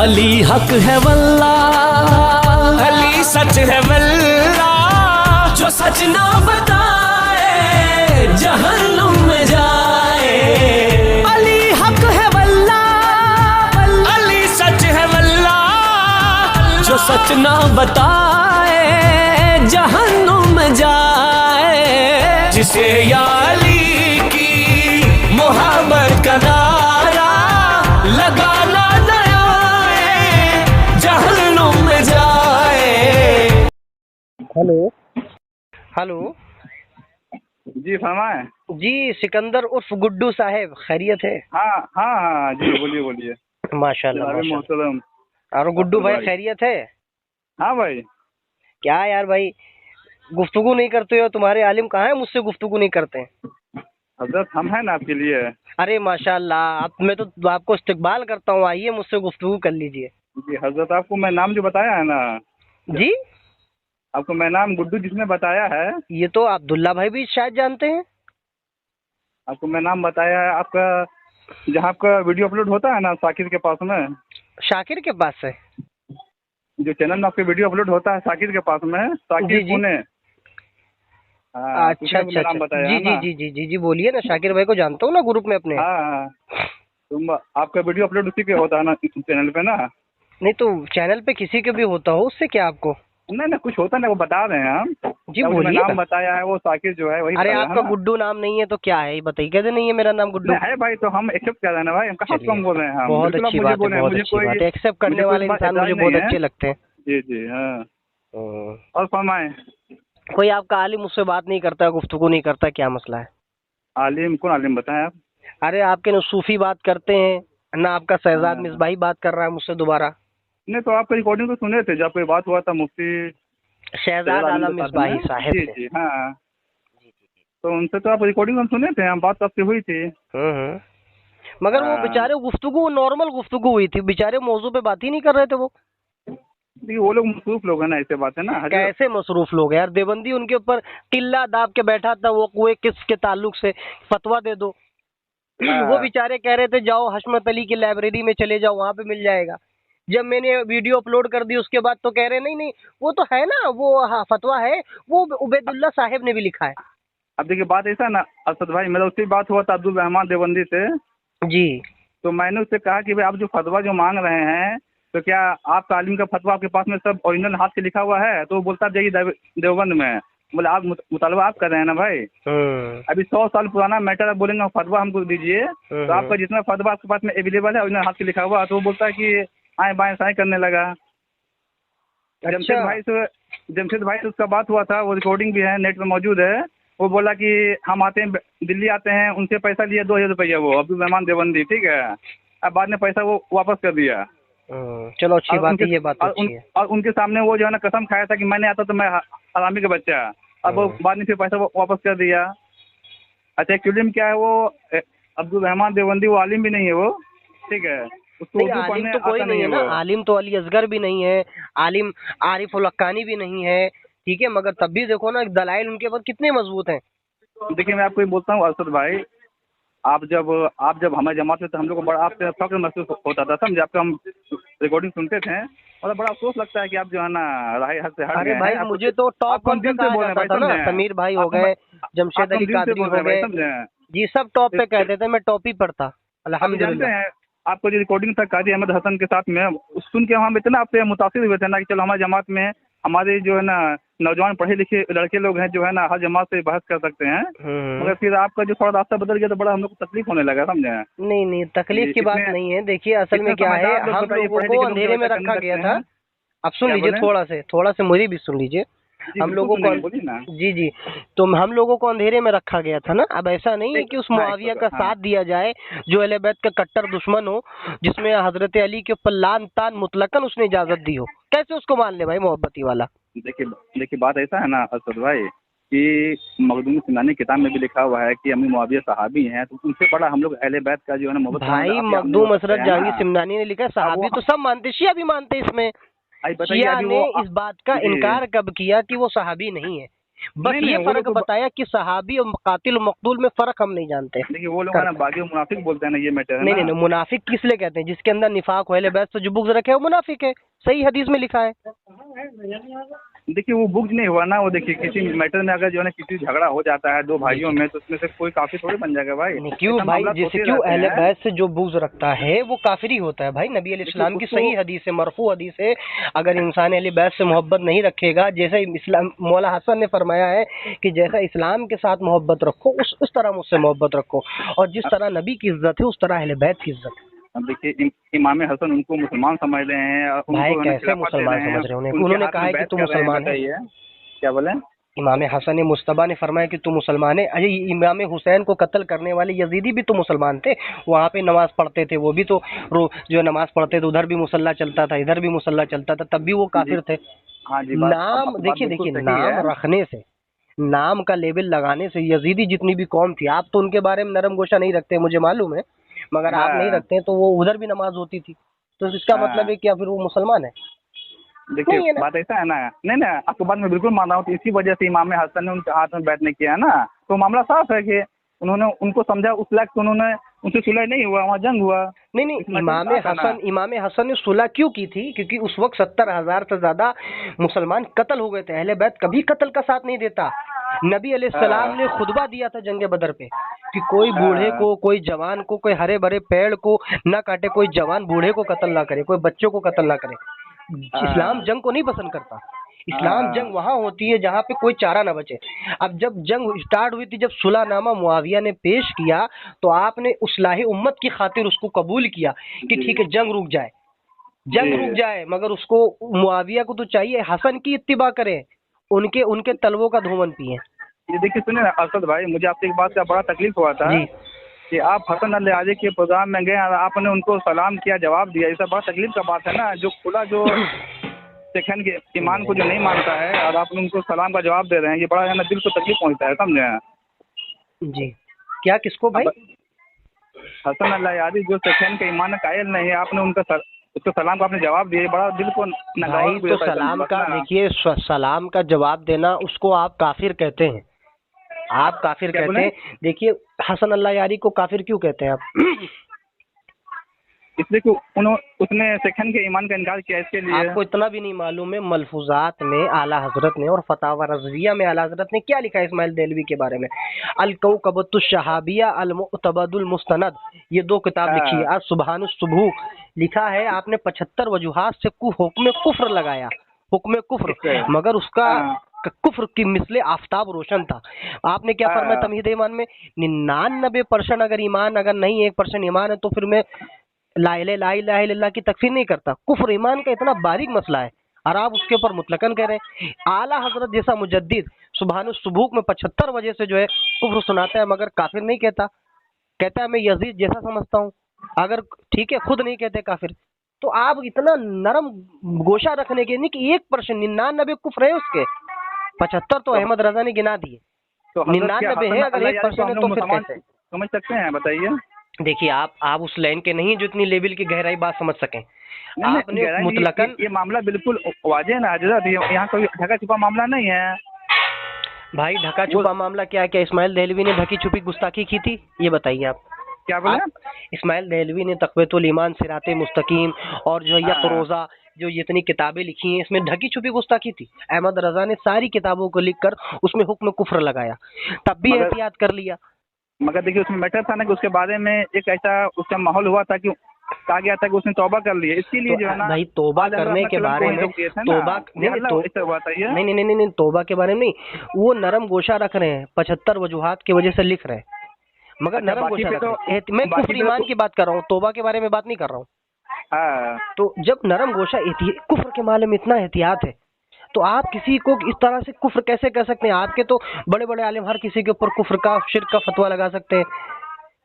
अली हक है वल्ला, अली सच है वल्ला, जो सच ना बताए जहन्नुम में जाए। अली हक है वल्ला, अली सच है वल्ला, जो सच ना बताए जहन्नुम में जाए। जिसे या अली की मोहब्बत का नारा लगाना जहन्नुम में जाए। हेलो हेलो जी फरमाए। जी सिकंदर उर्फ गुड्डू साहब, खैरियत है? हाँ हाँ हाँ जी बोलिए बोलिए। माशाल्लाह माशाल्लाह। मोहतरम। और गुड्डू भाई खैरियत है? हाँ भाई। क्या यार भाई गुफ्तगू नहीं करते हो? तुम्हारे आलिम कहाँ है मुझसे गुफ्तगू नहीं करते हैं? हजरत हम हैं ना आपके लिए। अरे माशाल्लाह, अब मैं तो आपको इस्तकबाल करता हूँ, आइए मुझसे गुफ्तगू कर लीजिए। जी हजरत, आपको मैं नाम जो बताया है ना, जी आपको मैं नाम गुड्डू जिसने बताया है, ये तो अब्दुल्ला भाई भी शायद जानते हैं। आपको मैं नाम बताया है। आपका जहाँ आपका वीडियो अपलोड होता है ना साकिर के पास में, शाकिर के पास है? जो चैनल में आपके वीडियो अपलोड होता है साकिर के पास में, जी, साकिर जी। पुणे। हाँ, अच्छा उसने अच्छा मेरा नाम अच्छा, बताया जी है जी ना। जी जी जी जी बोलिए ना, शाकिर भाई को जानता हूँ ना ग्रुप में अपने। हाँ हाँ, तुम आपका वीडियो अपलोड उसी पे होता है ना चैनल पे ना। नहीं तो चैनल पे किसी के भी होता हो, उससे क्या आपको? नहीं नहीं, कुछ होता नहीं, वो बता रहे हैं हम। जी वो जो मैं बोलिए नाम ना। बताया है वो साकिर जो है वही अरे बताया है आपका ना। गुड्डू नाम नहीं है तो क्या है, ये बताइए। कैसे नहीं है मेरा नाम गुड्डू? नहीं है भाई, तो हम एक्सेप्ट कर रहे हैं ना भाई, हम कहाँ से चलिए, कम बोल रहे हैं हम। बहुत बिल्कुल आप अच्छी मुझे बात है, बोले हैं, बहुत मुझे अच्छी कोई बात है। एक्सेप्ट करने मुझे कोई वाले बात इंसान मुझे एतराज बहुत नहीं है। अच्छे लगते हैं। जी जी हाँ। हम्म। और फरमाए। कोई आपका आलिम मुझसे बात नहीं करता, गुफ्तगू नहीं करता, क्या मसला है? आलिम कौन आलिम बताएं आप। अरे आपके ना सूफी बात करते हैं ना, आपका शहजाद हाँ। मिसबाही बात कर रहा है मुझसे दोबारा। नहीं तो आपका रिकॉर्डिंग तो सुने थे जब कोई बात हुआ था मुफ्ती शहजाद आलम आलम के साथ मिसबाही में। साहब जी से। जी हाँ। तो उनसे तो आप रिकॉर्डिंग हम सुने थे, हम बात आपसे हुई थी। हम्म। मगर वो हाँ। बेचारे गुफ्तगू नॉर्मल गुफ्तगू हुई थी, बेचारे मौजू पे बात ही नहीं कर रहे थे वो। देखिए वो लोग मसरूफ लोग हैं ना, ऐसे बात है ना हजरत। कैसे मसरूफ लोग हैं यार, देवबंदी उनके ऊपर टिल्ला दाब के बैठा था, वो कुएं किसके ताल्लुक से, फतवा दे दो। वो हाँ। बेचारे कह रहे थे जाओ हशमत अली की लाइब्रेरी में चले जाओ, वहां पे मिल जाएगा। जब मैंने वीडियो अपलोड कर दी उसके बाद तो कह रहे नहीं नहीं वो तो है ना, वो हाँ, फतवा है, वो उबैदुल्ला साहब ने भी लिखा है। अब देखिए बात ऐसा ना असद भाई, मेरा उससे बात हुआ था अब्दुल रहमान देवबंदी से। जी तो मैंने उससे कहा कि भाई आप जो फतवा जो मांग रहे हैं, तो क्या आप तालीम का फतवा आपके पास में सब ओरिजिनल हाथ से लिखा हुआ है? तो वो बोलता जाइए देवबंद में। बोले आप मुतालबा आप कर रहे हैं ना भाई, अभी 100 साल पुराना मैटर आप बोलेंगे फतवा हमको दीजिए, तो आपका जितना फतवा आपके पास में अवेलेबल है ओरिजिनल हाथ से लिखा हुआ, तो वो बोलता है कि आए बाएं साएं करने लगा। जमशेद भाई से उसका बात हुआ था, वो रिकॉर्डिंग भी है, नेट पे मौजूद है। वो बोला कि हम आते हैं दिल्ली आते हैं, उनसे पैसा लिया 2000 रुपया, वो अब्दुल रहमान देवबंदी, ठीक है। अब बाद में पैसा वो वापस कर दिया। चलो अच्छी बात है, ये बात तो अच्छी है। और उनके सामने वो जो है ना कसम खाया था कि मैंने आता तो मैं हरामी का बच्चा। अब वो बाद में फिर पैसा वापस कर दिया। अच्छा एक्चुअली में क्या है, वो अब्दुल रहमान देवबंदी वो आलिम भी नहीं है वो, ठीक है। उसको नहीं उर्दू आलिम पढ़ने तो कोई आता नहीं है ना, वो। आलिम तो अली असगर भी नहीं है, आलिम आरिफ उल हक्कानी भी नहीं है, ठीक है। मगर तब भी देखो ना दलाइल उनके पास कितने मजबूत हैं। देखिए मैं आपको ये बोलता हूँ अरशद भाई, आप जब हमारे जमात में, तो हम लोग को बड़ा आपसे फख्र महसूस होता था, समझे। आपका हम रिकॉर्डिंग सुनते थे और बड़ा अफसोस लगता है कि आप जो है ना राह हद से हट अरे गए भाई हैं। मुझे तो टॉप आपको वन हम पे दिल से कहा बोल रहे हैं जाता भाई, था ना, समझे। समीर भाई हो गए, जमशेद अली कादरी हो गए, जी सब टॉप पे कहते थे, मैं टॉप ही पर था आप जानते अल्हम्दुलिल्लाह। हैं आपको जो रिकॉर्डिंग था काजी अहमद हसन के साथ में, सुन के हम इतना आपसे मुतासिर हुए थे ना कि चलो हमारे जमात में हमारे जो है ना नौजवान पढ़े लिखे लड़के लोग हैं जो है ना हर जमात से बहस कर सकते हैं। मगर फिर आपका जो थोड़ा रास्ता बदल गया तो बड़ा हम लोग को तकलीफ होने लगा, समझे। नहीं नहीं तकलीफ की बात नहीं है, देखिए असल में क्या है, हम लोगों को अंधेरे में रखा गया था। अब सुन लीजिए, थोड़ा से मुझे भी सुन लीजिए। हम लोगों को जी जी, तो हम लोगों को अंधेरे में रखा गया था ना। अब ऐसा नहीं है कि उस मुआविया का साथ दिया जाए जो अहले बैत का कट्टर दुश्मन हो, जिसमें हजरत अली के ऊपर लान तान मुतलकन उसने इजाजत दी हो, कैसे उसको मान ले भाई मोहब्बती वाला। देखिए बात ऐसा है ना असद भाई कि मखदूम सिंगानी किताब में भी लिखा हुआ है कि अम्मी मुआविया सहाबी हैं, तो उनसे बड़ा हम लोग अहले बैत का जो है ना मोहब्बत भाई मखदूम असरत जहांगीर सिमनानी ने लिखा, सहाबी तो सब मानते, शिया भी मानते। इसमें शिया ने इस बात का इनकार कब किया कि वो सहाबी नहीं है? बस नहीं, ये नहीं, वो फर्क लोग तो बताया कि सहाबी और कातिल और मकतूल में फर्क हम नहीं जानते। देखिए वो लोग है ना बागी और मुनाफिक बोलते हैं ना, ये मैटर है नहीं ना। नहीं नहीं, मुनाफिक किस लिए कहते हैं? जिसके अंदर निफाक हो, अहले बैत से जो बुग़्ज़ रखे वो मुनाफिक है, सही हदीस में लिखा है। देखिए वो बुग्ज नहीं हुआ ना, वो देखिए किसी मैटर में अगर जो है ना किसी झगड़ा हो जाता है दो भाइयों में, तो उसमें से कोई काफी थोड़ी बन जाएगा भाई। नहीं, क्यों ऐसा भाई? मामला जैसे होते क्यों रहते अहले हैं। बैत से जो बुग़्ज़ रखता है वो काफिरी होता है भाई। नबी अलैहिस्सलाम की उसको- सही हदीस है, मरफू हदीस है, अगर इंसान अहले बैत से मोहब्बत नहीं रखेगा, जैसे इस्लाम मौला हसन ने फरमाया है कि जैसा इस्लाम के साथ मोहब्बत रखो उस तरह मुझसे मोहब्बत रखो, और जिस तरह नबी की इज्जत है उस तरह अहले बैत की इज्जत है। अब देखिए इमाम हसन उनको मुसलमान समझ रहे हैं और भाई उनको है ना कैसे खिलाफत दे मुसलमान रहे हैं, समझ रहे हैं? उनके उन्होंने हाथ कहा में है कि बैत तू कर रहे हैं, मुसलमान है। बताइए क्या बोले। इमाम हसन मुस्तबा ने फरमाया कि तू मुसलमान है। अरे इमाम हुसैन को कत्ल करने वाले यजीदी भी तो मुसलमान थे, वहाँ पे नमाज पढ़ते थे, वो भी तो जो नमाज पढ़ते थे उधर भी मुसल्ला चलता था, इधर भी मुसल्ला चलता था, तब भी वो काफिर थे। हाँ जी, नाम बात देखिए बिल्कुल देखिए, सही नाम है। रखने से, नाम का लेबल लगाने से यजीदी जितनी भी कौम थी, आप तो उनके बारे में नरम गोशा नहीं रखते मुझे मालूम है, मगर आप नहीं हाँ रखते हैं, तो वो उधर भी नमाज होती थी, तो इसका मतलब हाँ, है कि फिर वो मुसलमान है? देखिए नहीं है ना। बात ऐसा है ना, नहीं नहीं आपकी बात मैं बिल्कुल मान रहा हूँ, तो इसी वजह से इमाम हसन ने उनके हाथ में बैठ नहीं किया है ना, तो मामला साफ है कि उन्होंने उनको समझा उस लायक, तो उन्होंने उनसे सुलह नहीं हुआ, वहाँ जंग हुआ। नहीं नहीं, इसमें साफ है ना। इमाम हसन ने सुलह क्यों की थी? क्योंकि उस वक्त 70,000 से ज्यादा मुसलमान कत्ल हो गए थे। अहले बैत कभी कत्ल का साथ नहीं देता। नबी अलैहिस्सलाम ने खुतबा दिया था जंग बदर पे कि कोई बूढ़े को, कोई जवान को, कोई हरे भरे पेड़ को न काटे, कोई जवान बूढ़े को कत्ल ना करे, कोई बच्चों को कत्ल ना करे। इस्लाम जंग को नहीं पसंद करता। इस्लाम जंग वहां होती है जहां पे कोई चारा ना बचे। अब जब जंग स्टार्ट हुई थी, जब सुलहनामा मुआविया ने पेश किया, तो आपने उस्लाही उम्मत की खातिर उसको कबूल किया कि ठीक है जंग रुक जाए, जंग रुक जाए, मगर उसको मुआविया को तो चाहिए हसन की इत्तिबा करें, उनके उनके तलवों का धूमन पिए। ये देखिए सुनिए ना असद भाई, मुझे आपसे एक बात का बड़ा तकलीफ हुआ था जी कि आप हसन अल आजी के प्रोग्राम में गए और आपने उनको सलाम किया, जवाब दिया, ये सब बड़ा तकलीफ का बात है ना। जो खुला जो सेकंड के ईमान को जो नहीं मानता है और आप उनको सलाम का जवाब दे रहे हैं, ये बड़ा है ना दिल को तकलीफ पहुंचता है, समझे। जी, क्या किसको भाई? हसन अल्लाह यादी जो सेकंड के ईमान कायल नहीं है, आपने उसको सलाम का आपने जवाब दिया, बड़ा दिल को नागवार भाई तो सलाम का देखिए, सलाम का जवाब देना उसको आप काफिर कहते हैं, आप काफिर क्या कहते हैं। देखिए हसन अल्लाह यारी को काफिर क्यों कहते हैं आप? इसलिए कि उसने सेकंड के ईमान का इनकार किया, इसके लिए। आपको इतना भी नहीं मालूम है मलफूजात में आला हजरत ने और फतावा रज़विया में आला हजरत ने क्या लिखा है इस्माइल देहलवी के बारे में? अल कौकबतुश शहाबिया अल मुतबदुल मुस्तनद, ये 2 किताब लिखी है। आज सुबहानुस सुबूह लिखा है आपने, 75 वजूहात से हुक्म कुफ्र लगाया, हुक्म कुफ्र, मगर उसका कुफ्र की मिसले आफताब रोशन था। आपने क्या फरमाया तमहीद ईमान में? 99% अगर ईमान अगर नहीं 1% ईमान है तो फिर मैं ला इलाहा इल्लल्लाह की तकफीर नहीं करता। कुफ्र ईमान का इतना बारीक मसला है और आप उसके ऊपर मुतलकन कह रहे हैं। आला हजरत जैसा मुजद्दिद सुबहानुस सुबूक में 75 वजह से जो है कुफ्र सुनाता है, मगर काफिर नहीं कहता। कहता है मैं यजीद जैसा समझता हूँ, अगर ठीक है खुद नहीं कहते काफिर। तो आप इतना नरम गोशा रखने के नहीं कि 1% 99 कुफ्र है उसके, 75 तो अहमद रजा ने गिना दिए, तो 99 है, अगर 1% है तो फिर कैसे समझ सकते हैं, बताइए। देखिए आप उस लाइन के नहीं जो इतनी लेवल की गहराई बात समझ सकें। आपने गहराई मुतलकन ये मामला बिल्कुल वाज़ेह ना हजरत, यहाँ कोई ढका छुपा मामला नहीं है भाई। ढका छुपा मामला क्या? क्या इस्माइल देहलवी ने ढकी छुपी गुस्ताखी की थी? ये बताइए आप। क्या बोले? इस्माइल देहलवी ने तक़वीतुल ईमान, सिराते मुस्तकीम और जो यक़रोज़ा जो इतनी किताबें लिखी हैं, इसमें ढकी छुपी गुस्ताखी थी। अहमद रजा ने सारी किताबों को लिखकर उसमें हुक्म कुफ्र लगाया, तब भी एहतियात कर लिया। मगर देखिए उसमें मैटर था ना कि उसके बारे में एक ऐसा उसका माहौल हुआ था कि कहा गया था कि उसने तौबा कर ली है, इसके लिए जो है ना भाई तौबा करने के बारे में तौबा नहीं नहीं नहीं नहीं तौबा के बारे में नहीं, वो नरम गोशा रख रहे हैं, 75 वजूहात की वजह से लिख रहे हैं, मगर नरम गोशा रख रहे हैं। मैं कुफ्र ईमान की बात कर रहा हूँ, तौबा के बारे में बात नहीं कर रहा हूँ। तो जब नरम गोशा कुफ्र के मामले में इतना एहतियात है, तो आप किसी को इस तरह से कुफ्र कैसे कह सकते हैं? आपके तो बड़े बड़े आलिम हर किसी के ऊपर कुफ्र का, शिर्क का फतवा लगा सकते हैं,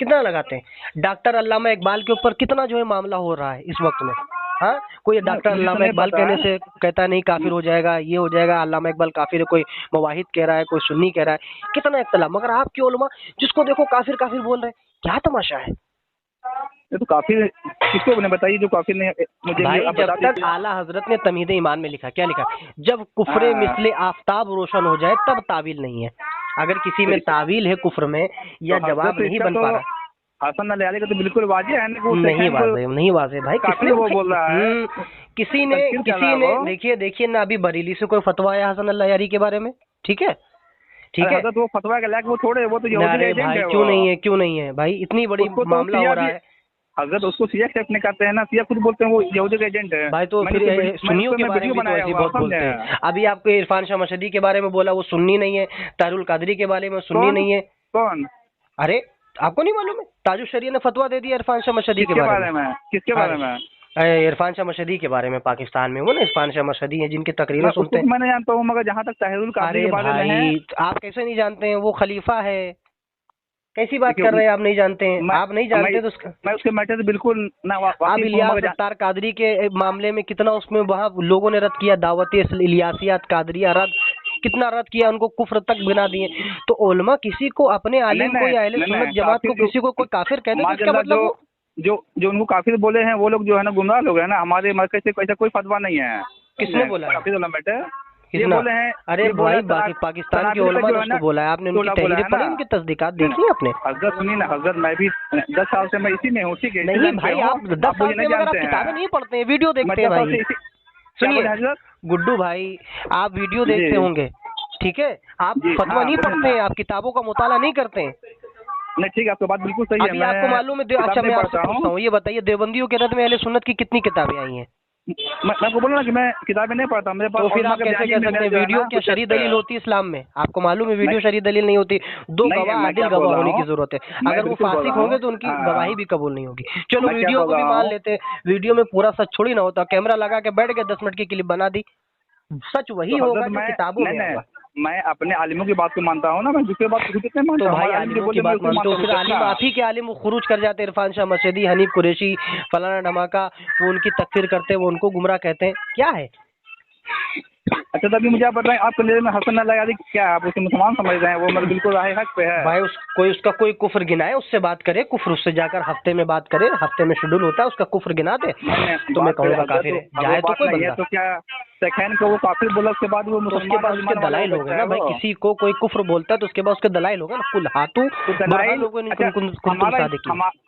कितना लगाते हैं। डॉक्टर अल्लामा इकबाल के ऊपर कितना जो है मामला हो रहा है इस वक्त में। हाँ, कोई डॉक्टर अल्लामा इकबाल कहने से कहता नहीं काफिर हो जाएगा, ये हो जाएगा, अल्लामा इकबाल काफिर है, कोई मुवाहिद कह रहा है, कोई सुन्नी कह रहा है, कितना इख्तिलाफ। मगर आपके उलमा जिसको देखो काफिर काफिर बोल रहे हैं, क्या तमाशा है? ये तो काफिर किसको बने बताइए, जो काफिर ने मुझे भाई आप जब बता तक दीजिए। आला हजरत ने तमीद ईमान में लिखा, क्या लिखा, जब कुफरे हाँ। मिसले आफताब रोशन हो जाए तब तावील नहीं है। अगर किसी में तावील है कुफ्र में या तो जवाब हजरत नहीं इसका बन तो पा रहा, हसन अली का तो बिल्कुल वाजिब है ना कि वो नहीं सेकंड को वाजे, नहीं वाजे भाई, काफिर वो बोल रहा है। किसी ने तकफीर कर रहा है वो। देखिए ना, अभी बरेली से कोई फतवा आया हसन अल्लाह यारी के बारे में, ठीक है, ठीक अरे है। हजरत वो फतवा के लायक वो थोड़े, वो तो यहूदी का अरे एजेंट भाई है वो। क्यों नहीं है, क्यों नहीं है भाई, इतनी बड़ी उसको तो मामला हो रहा है हजरत उसको सिया एक्सेप्ट नहीं करते हैं ना, सिया खुद बोलते हैं वो यहूदी का एजेंट है भाई। तो मैंने फिर उसको सुन्नियों के मैंने बारे में वीडियो भी तो बनाया ऐसे हुआ, बहुत बोलते समझे? हैं। अभी आपको इरफान शाह मशहदी के बारे में बोला, वो सुन्नी नहीं है। तारुल कादरी के बारे में सुन्नी कौन नहीं है। कौन अरे आपको नहीं मालूम है, ताजुल शरिया ने फतवा दे दिया इरफान शाह मशहदी के किसके बारे बारे में। में, किसके बारे में? अरे इरफान शाह मशहदी के बारे में, पाकिस्तान में वो ना इरफान शाह मशहदी है जिनकी तकरीरें मैं सुनते उसको हैं। मैंने जानता हूँ, मगर जहाँ तक ताहिरुल कादरी अरे के बारे में है, भाई आप कैसे नहीं जानते हैं, वो खलीफा है। कैसी बात देखिए, कर रहे हैं, आप नहीं जानते हैं, आप नहीं जानते तो उसका मैं उसके मैटर से बिल्कुल ना आप वाकिफ हूँ, इलियास मगर अत्तार कादरी के मामले में कितना उसमें वहाँ लोगों ने रद्द किया, दावत इलियासियात कादरिया रद्द, कितना रद्द किया, उनको कुफ्र तक बना दिए। तो उलमा किसी को, अपने आलिम को या अहले सुन्नत जमात को किसी को कोई काफिर कह दे तो इसका मतलब वो जो उनको काफिर बोले हैं वो लोग जो है ना गुमराह लोग है ना। हमारे मरकज से ऐसा कोई फतवा नहीं है। किसने बोला है? काफिर वाला मैटर ये कितना? बोले हैं। अरे ये बोले भाई हैं बाकी पाकिस्तान के उलमा ने उसको बोला है, आपने उनकी तहरीरें पढ़ी, उनकी तस्दीकात देखी है आपने? हजरत सुनिए ना, हजरत मैं भी 10 साल से मैं इसी में हूँ, ठीक है? नहीं भाई, आप 10 साल से अगर आप किताबें नहीं पढ़ते हैं, वीडियो देखते हैं भाई। सुनिए हजरत गुड्डू भाई, आप वीडियो देखते होंगे, ठीक है, आप जी, फतवा हाँ, नहीं बोलिए पढ़ते ना। हैं, आप किताबों का मुताला नहीं करते हैं। नहीं ठीक है, आपकी बात बिल्कुल सही है। अभी आपको मालूम है अच्छा मैं आपसे पूछता हूँ, ये बताइए देवबंदियों के रद में अहले सुन्नत की कितनी किताबें आई हैं? मैं आपको बोला ना कि मैं किताबें नहीं पढ़ता, मेरे पास। तो फिर आप कैसे कह सकते हैं वीडियो क्या शरई दलील होती है इस्लाम में? आपको मालूम है वीडियो शरई दलील नहीं होती, दो गवाह आदिल गवाह होने की जरूरत है। अगर वो फासिक होंगे तो उनकी गवाही भी कबूल नहीं होगी। चलो वीडियो को भी मान लेते हैं, वीडियो में पूरा सच थोड़ी ना होता, कैमरा लगा के बैठ गए 10 मिनट की क्लिप बना दी, सच वही होगा जो किताबों में होगा। मैं अपने आलिमों की बात को मानता हूँ ना, मैं दूसरे बात को कितने मानता तो हूँ। भाई आलिमों की बात मानते हो, फिर आलिम आप ही के आलिम खुरूज कर जाते हैं, इरफान शाह मशहदी, हनीफ कुरैशी, फलाना धमाका, वो उनकी तकफीर करते हैं, वो उनको गुमराह कहते हैं, क्या है? अच्छा तभी मुझे आप बताएं, आपके नजर में हसन अल्लाह यारी क्या है? आप उसे मुसलमान समझ रहे हैं? वो मतलब बिल्कुल राह हक पे है भाई उसका कोई कुफ्र गिनाए, उससे बात करे, कुफ्र उससे जाकर हफ्ते में बात करे, हफ्ते में शेड्यूल होता है, उसका कुफ्र गिना दे तो मैं कहूँगा काफिर है, जाए तो कोई बंदा। तो क्या सेकंड को वो काफिर बोला, उसके बाद वो तो उसके पास उसके दलाइल होंगे ना भाई, किसी को कोई कुफ्र बोलता है तो उसके पास उसके दलाइल होगा ना। कुल हाथू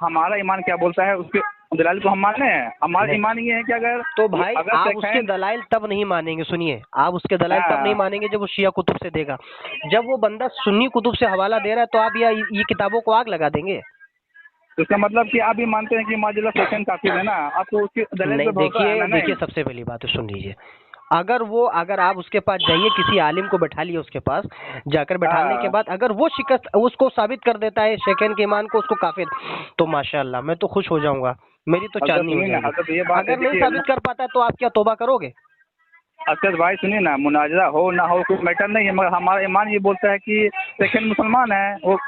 हमारा ईमान क्या बोलता है, उसके दलाइल को हम माने हैं। हमारा ईमान ये है कि अगर तो भाई आप उसके दलाइल तब नहीं मानेंगे, सुनिए, आप उसके दलाइल तब नहीं मानेंगे जब वो शिया कुतुब से देगा। जब वो बंदा सुन्नी कुतुब से हवाला दे रहा है तो आप ये किताबों को आग लगा देंगे। तो इसका मतलब कि आप भी मानते हैं कि माजिला सेकंड काफिर है ना? आपको उसके दलाइल पे भरोसा है ना? देखिए सबसे पहली बात है, सुन लीजिए, अगर आप उसके पास जाइए, किसी आलिम को बैठा लिए, उसके पास जाकर बैठाने के बाद अगर वो शिकस्त उसको साबित कर देता है शेखैन के ईमान को, उसको काफिर, तो माशाअल्लाह मैं तो खुश हो जाऊंगा, मेरी तो चांदनी हो जाएगी। अगर नहीं साबित कर पाता तो आप क्या तौबा करोगे? अक्षर भाई सुनिए ना, मुनाजरा हो ना हो कोई मैटर नहीं है, मगर हमारा ईमान ये बोलता है कि सेकंड मुसलमान है वो।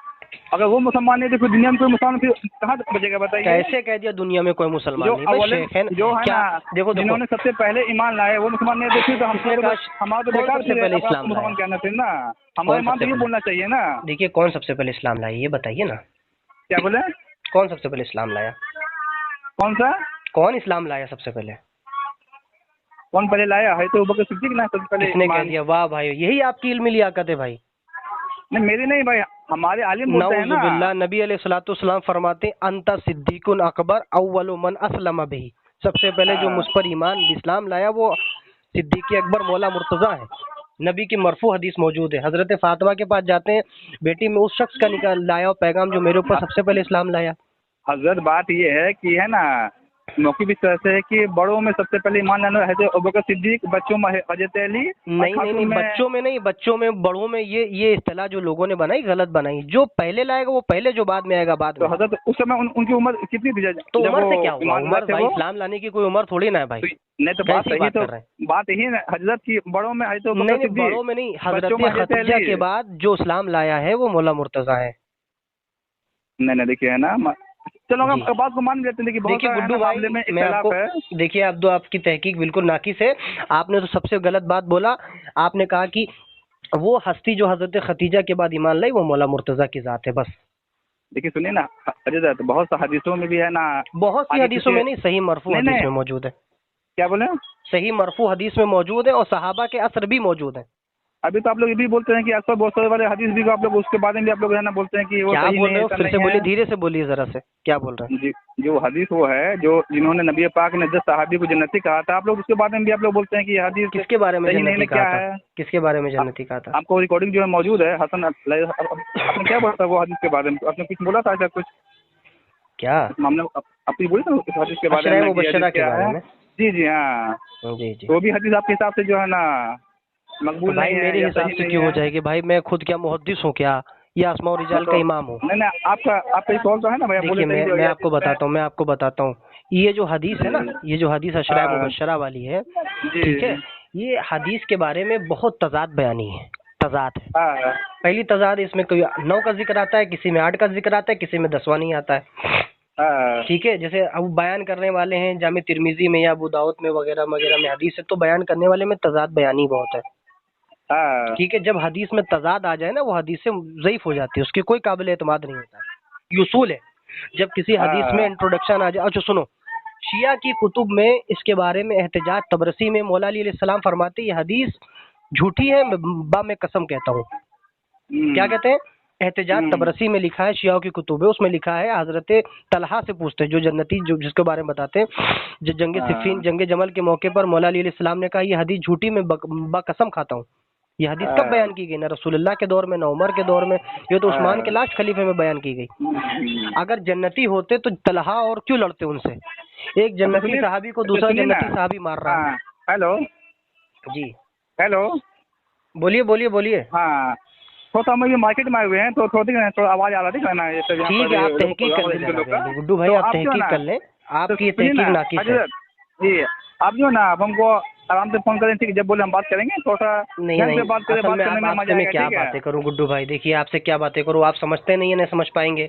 अगर वो मुसलमान नहीं तो फिर दुनिया में कोई मुसलमान फिर कहाँ बचेगा बताइए? कैसे कह दिया दुनिया में कोई मुसलमान नहीं भाई? शेखैन जो है क्या, ना, देखो जिन्होंने सबसे पहले ईमान लाए वो मुसलमान नहीं देखिए तो हमारे तो बेकार सबसे पहले इस्लाम मुसलमान कहना चाहिए ना। हमारा ईमान तो ये बोलना चाहिए ना। देखिए कौन सबसे पहले इस्लाम लाया ये बताइए ना। क्या बोले? कौन सबसे पहले इस्लाम लाया? कौन सा? कौन इस्लाम लाया सबसे पहले? कौन पहले लाया है? तो बकर सिद्दीक ना सबसे पहले। किसने कह दिया? वाह भाई, यही आपकी इल्मी लियाकत है भाई। नहीं मेरी नहीं भाई, हमारे आलिम बोलते हैं ना। नबी अलैहिस्सलाम फरमाते अंता सिद्दीकुन अकबर अव्वलु मन अस्लम बिही, सबसे पहले जो मुझ पर ईमान इस्लाम लाया वो सिद्दीक अकबर मौला मुर्तजा है। नबी की मरफू हदीस मौजूद है, हजरत फातिमा के पास जाते हैं, बेटी में उस शख्स का निकाल लाया पैगाम जो मेरे ऊपर सबसे पहले इस्लाम लाया। हजरत बात ये है कि है ना, मौकी भी तरह से है कि बड़ों में सबसे पहले ईमान लाना है अबू बकर सिद्दीक, बच्चों में हजरत अली। नहीं बच्चों में नहीं, बच्चों में बड़ों में ये इस्तिलाह जो लोगों ने बनाई गलत बनाई, जो पहले लाएगा वो पहले, जो बाद में आएगा बाद में। तो हजरत उस समय उनकी उम्र कितनी थी? तो उम्र से क्या हुआ? उम्र भाई इस्लाम लाने की कोई उम्र थोड़ी ना है भाई। नहीं तो बात यही, तो बात यही है हजरत की बड़ों में है तो नहीं, बड़ों में नहीं, हजरत खदीजा के बाद जो इस्लाम लाया है वो मौला मुर्तजा है। नहीं देखिए है ना, चलो हम बात को मान लेते हैं। देखिए गुड्डू भाई, मैं आपको देखिए, अब तो आपकी तहकीक बिल्कुल नाकिस है। आपने तो सबसे गलत बात बोला, आपने कहा कि वो हस्ती जो हजरत खदीजा के बाद ईमान लाई वो मौला मुर्तजा की जात है, बस देखिए सुनिए ना हजरत, बहुत सा हदीसों में भी है ना, बहुत सी आगे हदीसों में पीछे- नहीं, सही मरफू नहीं, हदीस नहीं। में मौजूद है। क्या बोले? सही मरफू हदीस में मौजूद है और सहाबा के असर भी मौजूद है। अभी तो आप लोग ये भी बोलते हैं कि अक्सर बहुत सारे वाले हदीस भी को आप लोग उसके बारे में भी आप लोग है ना बोलते हैं कि वो क्या सही बोल नहीं रहे है, हो? ऐसा फिर से नहीं बोलिए, है। धीरे से बोलिए जरा से, क्या बोल रहे हैं? जी, जो हदीस वो है जो जिन्होंने नबी पाक ने 10 सहाबी को जन्नती कहा था, आप लोग उसके बारे में भी आप लोग बोलते हैं कि ये हदीस किसके बारे में सही नहीं जन्नती है, कहा क्या था? है? किसके बारे में जन्नती कहा था? आपको रिकॉर्डिंग जो है मौजूद है हसन आपने क्या बोला था वो हदीस के बारे में? आपने कुछ बोला था ऐसा कुछ क्या? इस मामले में आपने बोली था उस हदीस के बारे अशराए में कि मुबश्शरा हदीस के क्या बारे है? में? जी जी हाँ, जी जी। तो भी हदीस आपके हिसाब से जो है ना तो मकबूल भाई नहीं है मेरे या हिसाब सही से नहीं क्यों हो है? जाएगी भाई? मैं खुद क्या मुहद्दिस हूँ क्या, या अस्मा और रिजाल का इमाम हूँ? नहीं नहीं, आपका सवाल तो है ना भैया, देखिए बोले मैं आपको बताता हूँ, ये जो हदीस है ना, ये जो हदीस अशराए हाँ। मुबश्शरा वाली है, जी ठीक है, ये हदीस के बारे में बहुत तजाद बयानी है, तजाद है। हाँ पहली तजाद इसमें कोई 9 का जिक्र आता है, किसी में 8 का जिक्र आता है, किसी में 10वां नहीं आता है, हाँ ठीक है। जैसे अब बयान करने वाले हैं जामे तिरमिजी में या अबू दाऊद में वगैरह वगैरह में हदीस है, तो बयान करने वाले में तजाद बयानी बहुत है, हाँ ठीक है। जब हदीस में तजाद आ जाए ना, वो हदीस से ज़ईफ हो जाती है, उसकी कोई काबिल एतमाद नहीं होता, ये उसूल है। जब किसी हदीस में इंट्रोडक्शन आ जाए, अच्छा सुनो, शिया की कुतुब में इसके बारे में एहतजाज, तबरसी में मौला अली अलैहिस्सलाम फरमाते ये हदीस झूठी है, मैं कसम कहता हूँ। क्या कहते हैं? एहतजाज तबरसी में लिखा है, शियाओं की कुतुब है, उसमें लिखा है, हजरत तलहा से पूछते हैं, जो जन्नती, जो जिसके बारे में बताते हैं, जो जंग सिफीन, जंग जमल के मौके पर मौला अली अलैहिस्सलाम ने कहा ये हदीस झूठी, मैं कसम खाता हूँ। ये हदीस कब बयान की गई? ना रसूलुल्लाह के दौर में, ना उमर के दौर में, ये तो उस्मान के लास्ट खलीफे में बयान की गई। अगर जन्नती होते तो तलहा और क्यों लड़ते उनसे? एक जन्नती साहबी को दूसरा जन्नती साहबी मार रहा है। हेलो जी हेलो, बोलिए बोलिए बोलिए। हाँ थोड़ा हम ये मार्केट में आए हुए हैं, तो थोड़ा आवाज आ रहा है ना, ये सब ठीक है, आप तहकीक कर लें जनाब गुड्डू भाई, आप तहकीक कर लें, आपकी तहकीक नाकिस है। जी, आप जो ना आप हमको आराम से फोन करें, ठीक है? जब बोले हम बात करेंगे, थोड़ा नहीं ढंग नहीं, से बात करें, असल बात में करने आप में आपसे मजा मैं आएगा, क्या ठीक है? बातें करूं गुड्डू भाई? देखिए आपसे क्या बातें करूं, आप समझते नहीं है, नहीं समझ पाएंगे।